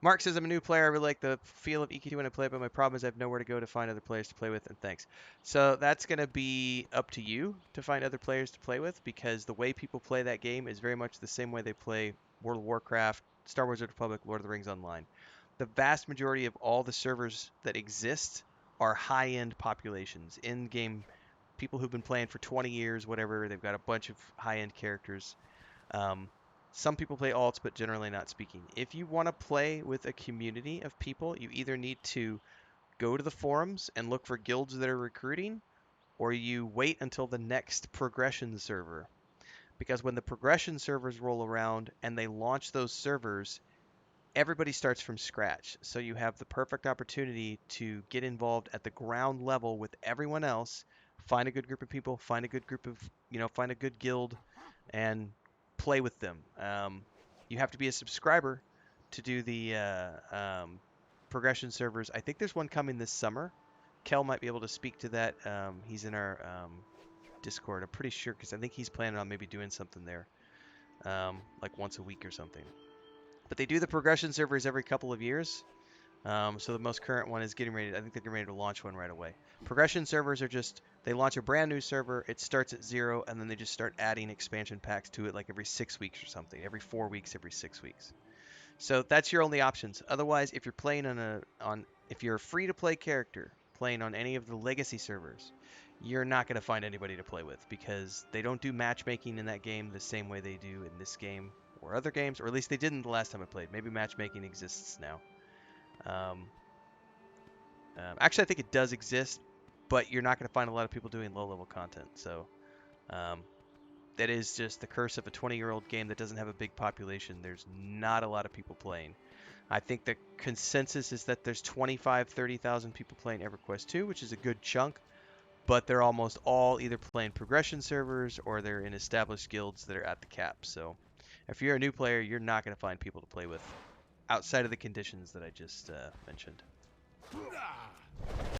Mark says, I'm a new player. I really like the feel of EQ2 when I play, but my problem is I have nowhere to go to find other players to play with, and thanks. So that's going to be up to you to find other players to play with, because the way people play that game is very much the same way they play World of Warcraft, Star Wars: The Republic, Lord of the Rings Online. The vast majority of all the servers that exist are high-end populations, in-game people who've been playing for 20 years, whatever. They've got a bunch of high-end characters. Um, some people play alts, but generally not speaking. If you want to play with a community of people, you either need to go to the forums and look for guilds that are recruiting, or you wait until the next progression server. Because when the progression servers roll around and they launch those servers, everybody starts from scratch. So you have the perfect opportunity to get involved at the ground level with everyone else, find a good group of people, find a good group of, find a good guild, and play with them. You have to be a subscriber to do the progression servers. I think there's one coming this summer. Kel might be able to speak to that. He's in our Discord. I'm pretty sure because I think he's planning on maybe doing something there, like once a week or something. But they do the progression servers every couple of years. So the most current one is getting ready. I think they're getting ready to launch one right away. Progression servers are just they launch a brand new server. It starts at 0, and then they just start adding expansion packs to it, like every 6 weeks or something. Every 4 weeks, every 6 weeks. So that's your only options. Otherwise, if you're playing if you're a free to play character playing on any of the legacy servers, you're not going to find anybody to play with because they don't do matchmaking in that game the same way they do in this game or other games, or at least they didn't the last time I played. Maybe matchmaking exists now. Um, actually, I think it does exist, but you're not going to find a lot of people doing low-level content. So um, that is just the curse of a 20-year-old game that doesn't have a big population. There's not a lot of people playing. I think the consensus is that there's 25, 30,000 people playing EverQuest 2, which is a good chunk, but they're almost all either playing progression servers or they're in established guilds that are at the cap. So if you're a new player, you're not going to find people to play with outside of the conditions that I just mentioned.